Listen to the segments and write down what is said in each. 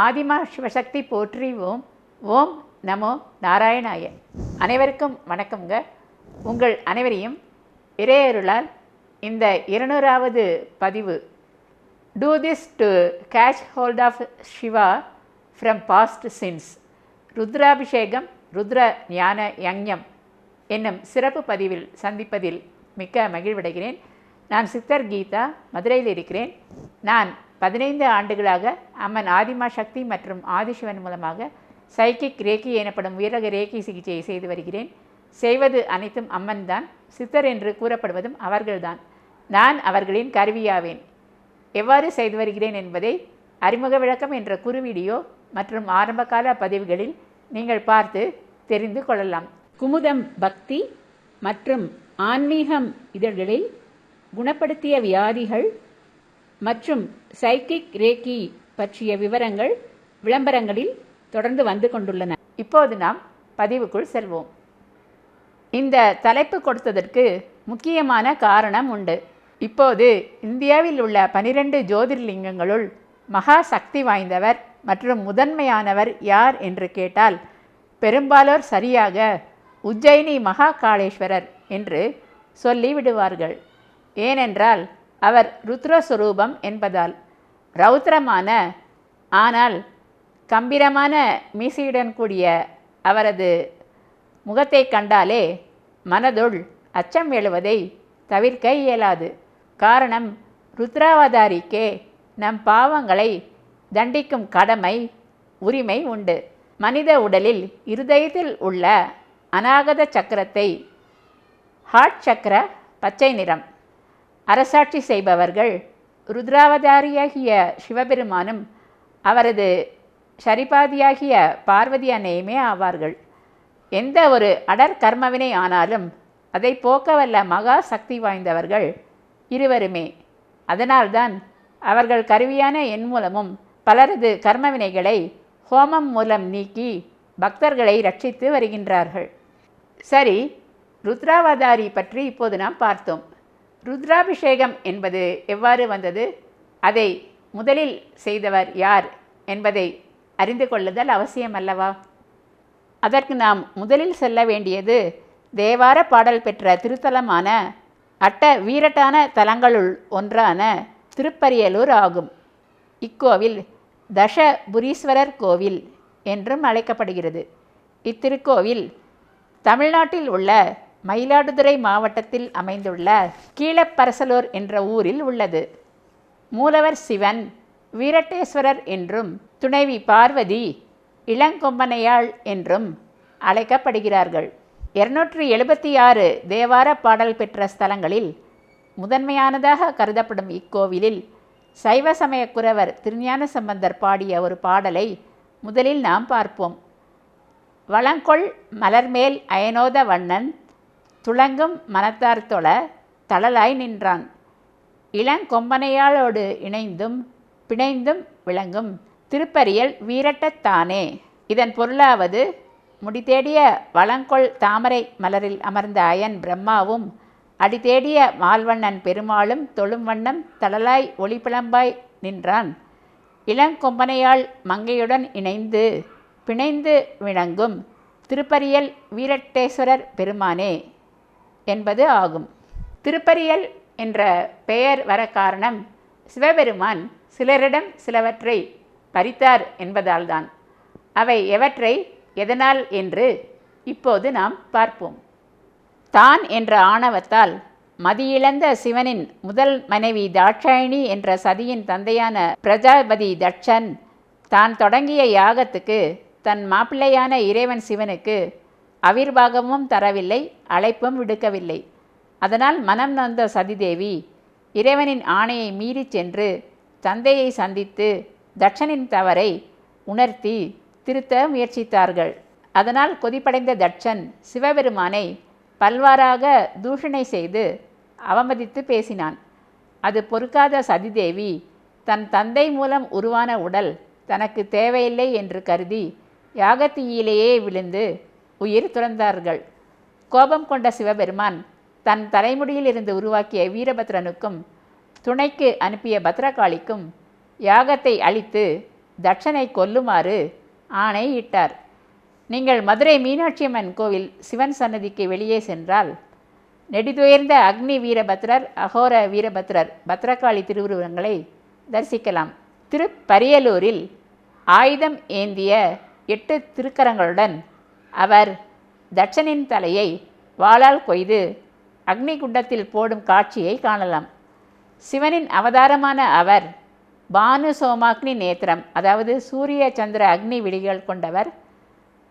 ஆதிமா சிவசக்தி போற்றி. ஓம் நமோ நாராயணாய. அனைவருக்கும் வணக்கம்ங்க. உங்கள் அனைவரையும் இறையருளால் இந்த 200வது பதிவு do this to catch hold of Shiva from past sins, Rudrabhishekam Rudra Gnana Yagnam என்னும் சிறப்பு பதிவில் சந்திப்பதில் மிக்க மகிழ்வடைகிறேன். நான் சித்தர் கீதா, மதுரையில் இருக்கிறேன். நான் 15 ஆண்டுகளாக அம்மன் ஆதிமா சக்தி மற்றும் ஆதிசிவன் மூலமாக சைக்கிக் ரேக்கி எனப்படும் உயரக ரேக்கி சிகிச்சையை செய்து வருகிறேன். செய்வது அனைத்தும் அம்மன் தான். சித்தர் என்று கூறப்படுவதும் அவர்கள்தான். நான் அவர்களின் கருவியாவேன். எவ்வாறு செய்து வருகிறேன் என்பதை அறிமுக விளக்கம் என்ற குறு வீடியோ மற்றும் ஆரம்பகால பதிவுகளில் நீங்கள் பார்த்து தெரிந்து கொள்ளலாம். குமுதம் பக்தி மற்றும் ஆன்மீகம் இதழ்களில் குணப்படுத்திய வியாதிகள் மற்றும் சைக்கிக் ரேக்கி பற்றிய விவரங்கள் விளம்பரங்களில் தொடர்ந்து வந்து கொண்டுள்ளன. இப்போது நாம் பதிவுக்குள் செல்வோம். இந்த தலைப்பு கொடுத்ததற்கு முக்கியமான காரணம் உண்டு. இப்போது இந்தியாவில் உள்ள 12 ஜோதிர்லிங்கங்களுள் மகா சக்தி வாய்ந்தவர் மற்றும் முதன்மையானவர் யார் என்று கேட்டால் பெரும்பாலோர் சரியாக உஜ்ஜயினி மகாகாளேஸ்வரர் என்று சொல்லிவிடுவார்கள். ஏனென்றால் அவர் ருத்ரஸ்வரூபம் என்பதால். ரௌத்ரமான ஆனால் கம்பீரமான மீசையுடன் கூடிய அவரது முகத்தை கண்டாலே மனதுள் அச்சம் எழுவதை தவிர்க்க இயலாது. காரணம், ருத்ராவதாரிக்கே நம் பாவங்களை தண்டிக்கும் கடமை உரிமை உண்டு. மனித உடலில் இருதயத்தில் உள்ள அநாகத சக்கரத்தை, ஹார்ட் சக்கர பச்சை நிறம், அரசாட்சி செய்பவர்கள் ருத்ராவதாரியாகிய சிவபெருமானும் அவரது சரிபாதியாகிய பார்வதி அன்னையுமே ஆவார்கள். எந்த ஒரு அடர் கர்மவினை ஆனாலும் அதை போக்கவல்ல மகா சக்தி வாய்ந்தவர்கள் இருவருமே. அதனால்தான் அவர்கள் கருவியான என் மூலமும் பலரது கர்மவினைகளை ஹோமம் மூலம் நீக்கி பக்தர்களை ரட்சித்து வருகின்றார்கள். சரி, ருத்ராவதாரி பற்றி இப்போது நாம் பார்த்தோம். ருத்ராபிஷேகம் என்பது எவ்வாறு வந்தது, அதை முதலில் செய்தவர் யார் என்பதை அறிந்து கொள்ளுதல் அவசியம் அல்லவா? அதற்கு நாம் முதலில் செல்ல வேண்டியது தேவார பாடல் பெற்ற திருத்தலமான அட்ட வீரட்டான தலங்களுள் ஒன்றான திருப்பரியலூர் ஆகும். இக்கோவில் தசபுரீஸ்வரர் கோவில் என்றும் அழைக்கப்படுகிறது. இத்திருக்கோவில் தமிழ்நாட்டில் உள்ள மயிலாடுதுறை மாவட்டத்தில் அமைந்துள்ள கீழப்பரசலூர் என்ற ஊரில் உள்ளது. மூலவர் சிவன் வீரட்டேஸ்வரர் என்றும் துணைவி பார்வதி இளங்கொம்பனையாள் என்றும் அழைக்கப்படுகிறார்கள். 276 தேவார பாடல் பெற்ற ஸ்தலங்களில் முதன்மையானதாக கருதப்படும் இக்கோவிலில் சைவ சமய குரவர் திருஞான சம்பந்தர் பாடிய ஒரு பாடலை முதலில் நாம் பார்ப்போம். வளங்கொள் மலர்மேல் அயனோத வண்ணன் துளங்கும் மனத்தார் தொழ தளலாய் நின்றான், இளங்கொம்பனையாளோடு இணைந்தும் பிணைந்தும் விளங்கும் திருப்பரியல் வீரட்டத்தானே. இதன் பொருளாவது, முடிதேடிய வளங்கொள் தாமரை மலரில் அமர்ந்த அயன் பிரம்மாவும் அடிதேடிய மால்வண்ணன் பெருமாளும் தொழும் வண்ணம் தளலாய் ஒளிபிளம்பாய் நின்றான், இளங்கொம்பனையாள் மங்கையுடன் இணைந்து பிணைந்து விளங்கும் திருப்பரியல் வீரட்டேஸ்வரர் பெருமானே என்பது ஆகும். திருப்பரியல் என்ற பெயர் வர காரணம், சிவபெருமான் சிலரிடம் சிலவற்றை பறித்தார் என்பதால்தான். அவை எவற்றை, எதனால் என்று இப்போது நாம் பார்ப்போம். தான் என்ற ஆணவத்தால் மதியிழந்த சிவனின் முதல் மனைவி தாட்சாயினி என்ற சதியின் தந்தையான பிரஜாபதி தட்சன் தான் தொடங்கிய யாகத்துக்கு தன் மாப்பிள்ளையான இறைவன் சிவனுக்கு அவிர்வாகமும் தரவில்லை, அழைப்பும் விடுக்கவில்லை. அதனால் மனம் நொந்த சதிதேவி இறைவனின் ஆணையை மீறி சென்று தந்தையை சந்தித்து தட்சனின் தவறை உணர்த்தி திருத்த முயற்சித்தார்கள். அதனால் கொதிப்படைந்த தட்சன் சிவபெருமானை பல்வாறாக தூஷணை செய்து அவமதித்து பேசினான். அது பொறுக்காத சதிதேவி தன் தந்தை மூலம் உருவான உடல் தனக்கு தேவையில்லை என்று கருதி யாகத்தீயிலேயே விழுந்து உயிர் துறந்தார்கள். கோபம் கொண்ட சிவபெருமான் தன் தலைமுடியில் இருந்து உருவாக்கிய வீரபத்ரனுக்கும் துணைக்கு அனுப்பிய பத்ரகாளிக்கும் யாகத்தை அழித்து தட்சனை கொல்லுமாறு ஆணையிட்டார். நீங்கள் மதுரை மீனாட்சியம்மன் கோவில் சிவன் சன்னதிக்கு வெளியே சென்றால் நெடிதுயர்ந்த அக்னி வீரபத்ரர், அகோர வீரபத்ரர், பத்ரகாளி திருவுருவங்களை தரிசிக்கலாம். திருப்பரியலூரில் ஆயுதம் ஏந்திய 8 திருக்கரங்களுடன் அவர் தட்சனின் தலையை வாளால் கொய்து அக்னி குண்டத்தில் போடும் காட்சியை காணலாம். சிவனின் அவதாரமான அவர் பானு சோமாக்னி நேத்திரம், அதாவது சூரிய சந்திர அக்னி விழிகள் கொண்டவர்.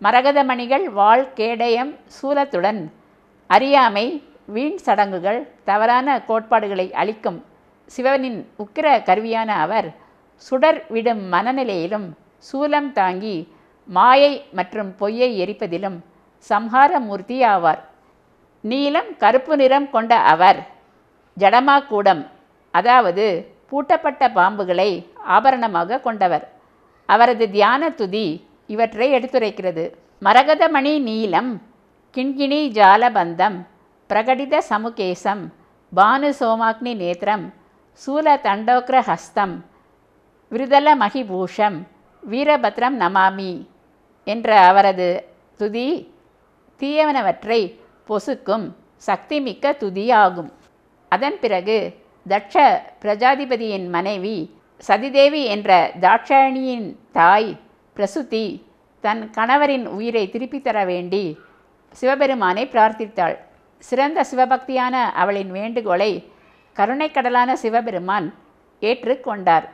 மரகதமணிகள், வாள், கேடயம், சூலத்துடன் அறியாமை, வீண் சடங்குகள், தவறான கோட்பாடுகளை அளிக்கும் சிவனின் உக்கிர கருவியான அவர் சுடர் விடும் மனநிலையிலும் சூலம் தாங்கி மாயை மற்றும் பொய்யை எரிப்பதிலும் சம்ஹாரமூர்த்தி ஆவார். நீலம் கருப்பு நிறம் கொண்ட அவர் ஜடமாக்கூடம், அதாவது பூட்டப்பட்ட பாம்புகளை ஆபரணமாக கொண்டவர். அவரது தியான துதி இவற்றை எடுத்துரைக்கிறது. மரகதமணி நீலம், கிண்கிணி ஜாலபந்தம், பிரகடித சமுகேசம், பானு சோமாக்னி நேத்திரம், சூல தண்டோக்ர ஹஸ்தம், விருதல மகிபூஷம், வீரபத்ரம் நமாமி என்ற அவரது துதி தீயவனவற்றை பொசுக்கும் சக்திமிக்க துதி ஆகும். அதன் பிறகு தட்ச பிரஜாதிபதியின் மனைவி சதிதேவி என்ற தாட்சாயணியின் தாய் பிரசுதி தன் கணவரின் உயிரை திருப்பித் தர வேண்டி சிவபெருமானை பிரார்த்தித்தாள். சிறந்த சிவபக்தியான அவளின் வேண்டுகோளை கருணைக்கடலான சிவபெருமான் ஏற்றுக்கொண்டார்.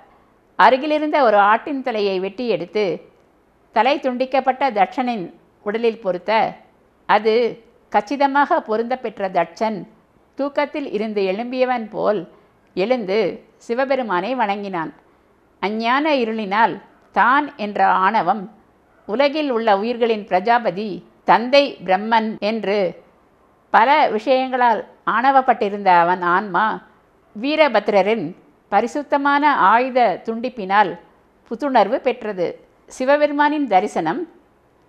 அருகிலிருந்த ஒரு ஆட்டின் தலையை வெட்டி எடுத்து தலை துண்டிக்கப்பட்ட தட்சனின் உடலில் பொருத்த அது கச்சிதமாக பொருந்த பெற்ற தட்சன் தூக்கத்தில் இருந்து எழும்பியவன் போல் எழுந்து சிவபெருமானை வணங்கினான். அஞ்ஞான இருளினால் தான் என்ற ஆணவம், உலகில் உள்ள உயிர்களின் பிரஜாபதி தந்தை பிரம்மன் என்று பல விஷயங்களால் ஆணவப்பட்டிருந்த அவன் ஆன்மா வீரபத்ரரின் பரிசுத்தமான ஆயுத துண்டிப்பினால் புத்துணர்வு பெற்றது. சிவபெருமானின் தரிசனம்,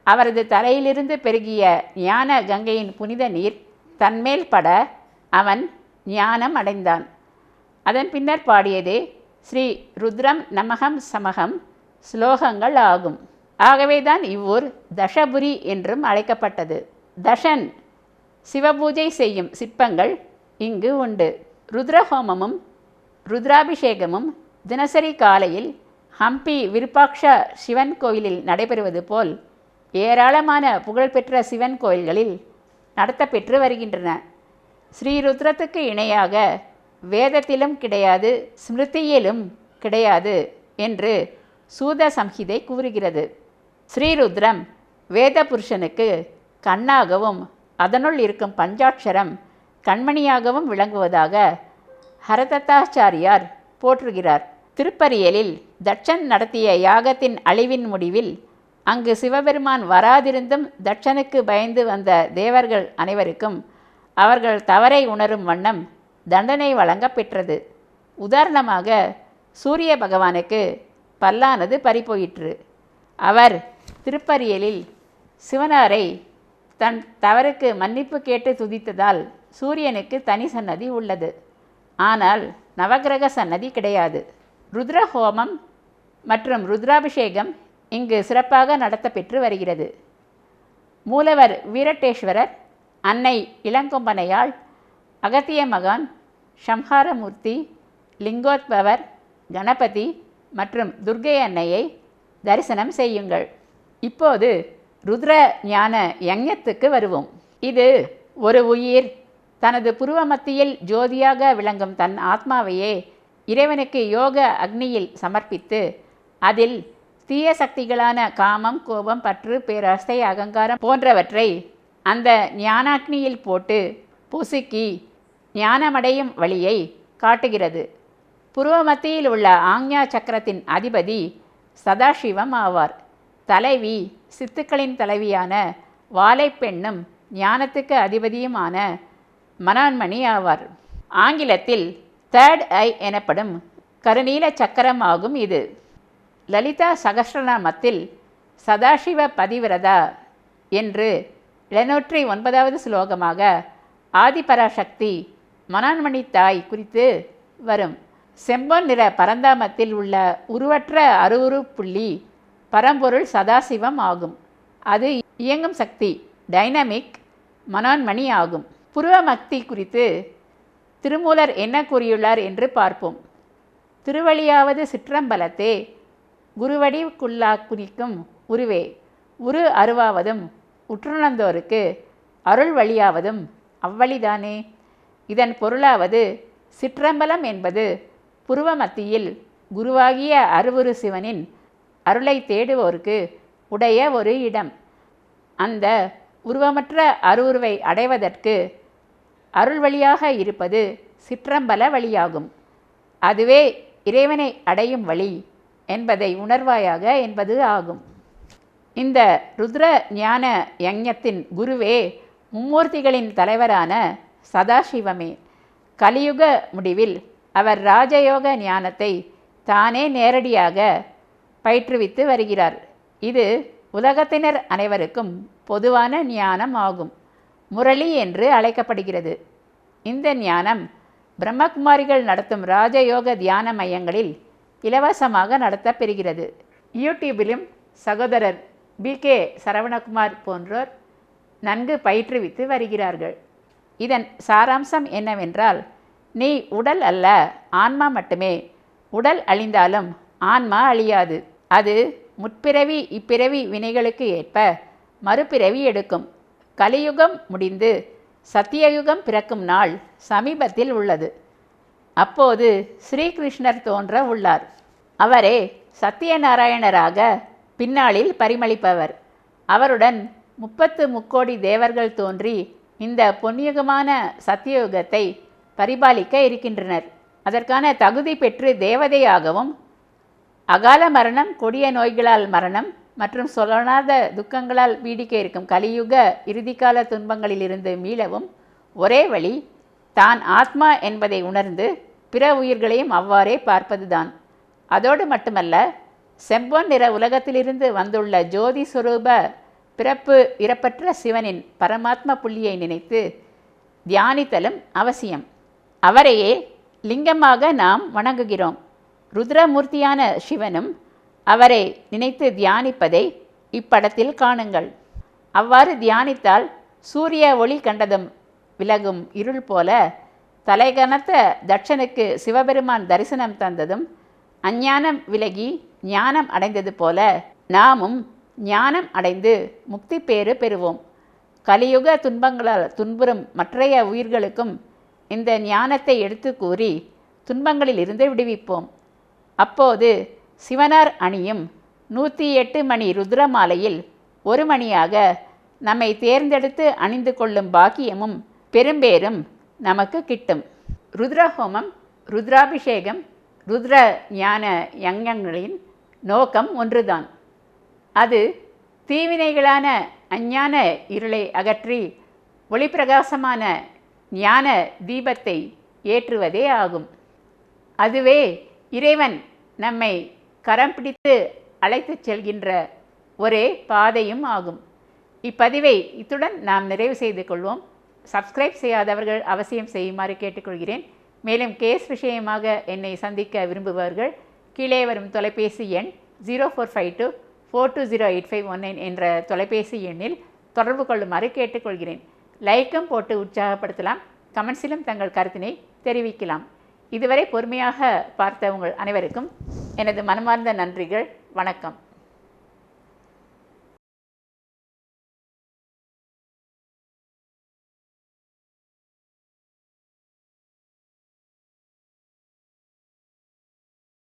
அவரது தலையிலிருந்து பெருகிய ஞான கங்கையின் புனித நீர் தன்மேல் பட அவன் ஞானம் அடைந்தான். அதன் பின்னர் பாடியதே ஸ்ரீ ருத்ரம் நமகம் சமகம் ஸ்லோகங்கள் ஆகும். ஆகவேதான் இவ்வூர் தஷபுரி என்றும் அழைக்கப்பட்டது. தஷன் சிவபூஜை செய்யும் சிற்பங்கள் இங்கு உண்டு. ருத்ரஹோமமும் ருத்ராபிஷேகமும் தினசரி காலையில் ஹம்பி விருப்பாக்ஷ சிவன் கோயிலில் நடைபெறுவது போல் ஏராளமான புகழ்பெற்ற சிவன் கோயில்களில் நடத்தப்பெற்று வருகின்றன. ஸ்ரீருத்ரத்துக்கு இணையாக வேதத்திலும் கிடையாது, ஸ்மிருதியிலும் கிடையாது என்று சூத சம்ஹிதை கூறுகிறது. ஸ்ரீருத்ரம் வேத புருஷனுக்கு கண்ணாகவும் அதனுள் இருக்கும் பஞ்சாட்சரம் கண்மணியாகவும் விளங்குவதாக ஹரதத்தாச்சாரியார் போற்றுகிறார். திருப்பரியலில் தட்சன் நடத்திய யாகத்தின் அழிவின் முடிவில் அங்கு சிவபெருமான் வராதிருந்தும் தட்சனுக்கு பயந்து வந்த தேவர்கள் அனைவருக்கும் அவர்கள் தவறை உணரும் வண்ணம் தண்டனை வழங்க பெற்றது. உதாரணமாக சூரிய பகவானுக்கு பல்லானது பறிபோயிற்று. அவர் திருப்பரியலில் சிவனாரை தன் தவறுக்கு மன்னிப்பு கேட்டு துதித்ததால் சூரியனுக்கு தனி சன்னதி உள்ளது. ஆனால் நவக்கிரக சன்னதி கிடையாது. ருத்ரஹோமம் மற்றும் ருத்ராபிஷேகம் இங்கு சிறப்பாக நடத்தப்பெற்று வருகிறது. மூலவர் வீரட்டேஸ்வரர், அன்னை இளங்கொம்பனையாள், அகத்திய மகான், சம்ஹாரமூர்த்தி, லிங்கோத்பவர், கணபதி மற்றும் துர்க்கை அன்னையை தரிசனம் செய்யுங்கள். இப்போது ருத்ர ஞான யஞத்துக்கு வருவோம். இது ஒரு உயிர் தனது புருவ மத்தியில் ஜோதியாக விளங்கும் தன் ஆத்மாவையே இறைவனுக்கு யோக அக்னியில் சமர்ப்பித்து அதில் தீய சக்திகளான காமம், கோபம், பற்று, பேராசை, அகங்காரம் போன்றவற்றை அந்த ஞானாக்னியில் போட்டு பொசுக்கி ஞானமடையும் வழியை காட்டுகிறது. புருவ மத்தியில் உள்ள ஆக்ஞா சக்கரத்தின் அதிபதி சதாசிவம் ஆவார். தலைவி சித்துக்களின் தலைவியான வாழைப்பெண்ணும் ஞானத்துக்கு அதிபதியுமான மனோன்மணி ஆவார். ஆங்கிலத்தில் தேர்ட் ஐ எனப்படும் கருநீல சக்கரம் ஆகும் இது. லலிதா சகஸ்ரநாமத்தில் சதாசிவ பதிவிரதா என்று 709வது ஸ்லோகமாக ஆதிபராசக்தி மனோன்மணி தாய் குறித்து வரும். செம்பொன் நிற பரந்தாமத்தில் உள்ள உருவற்ற அருவுரு புள்ளி பரம்பொருள் சதாசிவம் ஆகும். அது இயங்கும் சக்தி டைனமிக் மனோன்மணி ஆகும். புருவமக்தி குறித்து திருமூலர் என்ன கூறியுள்ளார் என்று பார்ப்போம். திருவழியாவது சிற்றம்பலத்தே குருவடிக்குள்ளா குறிக்கும் உருவே உரு அருவாவதும் உற்றுணர்ந்தோருக்கு அருள் வழியாவதும் அவ்வழிதானே. இதன் பொருளாவது சிற்றம்பலம் என்பது புருவமத்தியில் குருவாகிய அருவுரு சிவனின் அருளை தேடுவோருக்கு உடைய ஒரு இடம். அந்த உருவமற்ற அருவுருவை அடைவதற்கு அருள் வழியாக இருப்பது சிற்றம்பல வழியாகும். அதுவே இறைவனை அடையும் வழி என்பதை உணர்வாயாக என்பது ஆகும். இந்த ருத்ர ஞான யஞத்தின் குருவே மும்மூர்த்திகளின் தலைவரான சதாசிவமே. கலியுக முடிவில் அவர் ராஜயோக ஞானத்தை தானே நேரடியாக பயிற்றுவித்து வருகிறார். இது உலகத்தினர் அனைவருக்கும் பொதுவான ஞானம் ஆகும். முரளி என்று அழைக்கப்படுகிறது. இந்த ஞானம் பிரம்மகுமாரிகள் நடத்தும் ராஜயோக தியான மையங்களில் இலவசமாக நடத்தப்பெறுகிறது. யூடியூபிலும் சகோதரர் BK சரவணகுமார் போன்றோர் நன்கு பயிற்றுவித்து வருகிறார்கள். இதன் சாராம்சம் என்னவென்றால், நீ உடல் அல்ல, ஆன்மா மட்டுமே. உடல் அழிந்தாலும் ஆன்மா அழியாது. அது முற்பிறவி இப்பிறவி வினைகளுக்கு ஏற்ப மறுபிறவி எடுக்கும். கலியுகம் முடிந்து சத்தியயுகம் பிறக்கும் நாள் சமீபத்தில் உள்ளது. அப்போது ஸ்ரீகிருஷ்ணர் தோன்ற உள்ளார். அவரே சத்தியநாராயணராக பின்னாளில் பரிமளிப்பவர். அவருடன் 33 தேவர்கள் தோன்றி இந்த பொன்யுகமான சத்தியயுகத்தை பரிபாலிக்க இருக்கின்றனர். அதற்கான தகுதி பெற்று தேவதையாகவும், அகால மரணம், கொடிய நோய்களால் மரணம் மற்றும் சொல்லனாத துக்கங்களால் பீடிக்க இருக்கும் கலியுக இறுதிக்கால துன்பங்களிலிருந்து மீளவும் ஒரே வழி தான் ஆத்மா என்பதை உணர்ந்து பிற உயிர்களையும் அவ்வாறே பார்ப்பதுதான். அதோடு மட்டுமல்ல, செம்பொன் நிற உலகத்திலிருந்து வந்துள்ள ஜோதி சுரூப பிறப்பு இறப்பற்ற சிவனின் பரமாத்ம புள்ளியை நினைத்து தியானித்தலும் அவசியம். அவரையே லிங்கமாக நாம் வணங்குகிறோம். ருத்ரமூர்த்தியான சிவனும் அவரை நினைத்து தியானிப்பதை இப்படத்தில் காணுங்கள். அவ்வாறு தியானித்தால் சூரிய ஒளி கண்டதும் விலகும் இருள் போல தலைகனத்த தட்சனுக்கு சிவபெருமான் தரிசனம் தந்ததும் அஞ்ஞானம் விலகி ஞானம் அடைந்தது போல நாமும் ஞானம் அடைந்து முக்தி பேறு பெறுவோம். கலியுக துன்பங்களால் துன்புறும் மற்றைய உயிர்களுக்கும் இந்த ஞானத்தை எடுத்து கூறி துன்பங்களிலிருந்து விடுவிப்போம். அப்போது சிவனார் அணியும் 108 மணி ருத்ரமாலையில் ஒரு மணியாக நம்மை தேர்ந்தெடுத்து அணிந்து கொள்ளும் பாக்கியமும் பெரும்பேரும் நமக்கு கிட்டும். ருத்ரஹோமம், ருத்ராபிஷேகம், ருத்ர ஞான யஞங்களின் நோக்கம் ஒன்றுதான். அது தீவினைகளான அஞ்ஞான இருளை அகற்றி ஒளிப்பிரகாசமான ஞான தீபத்தை ஏற்றுவதே ஆகும். அதுவே இறைவன் நம்மை கரம் பிடித்து அழைத்துச் செல்கின்ற ஒரே பாதையும் ஆகும். இப்பதிவை இத்துடன் நாம் நிறைவு செய்து கொள்வோம். சப்ஸ்கிரைப் செய்யாதவர்கள் அவசியம் செய்யுமாறு கேட்டுக்கொள்கிறேன். மேலும் கேஸ் விஷயமாக என்னை சந்திக்க விரும்புபவர்கள் கீழே வரும் தொலைபேசி எண் 0452420851 என்ற தொலைபேசி எண்ணில் தொடர்பு கொள்ளுமாறு கேட்டுக்கொள்கிறேன். லைக்கும் போட்டு உற்சாகப்படுத்தலாம். கமெண்ட்ஸிலும் தங்கள் கருத்தினை தெரிவிக்கலாம். இதுவரை பொறுமையாக பார்த்த உங்கள் அனைவருக்கும் எனது மனமார்ந்த நன்றிகள். வணக்கம்.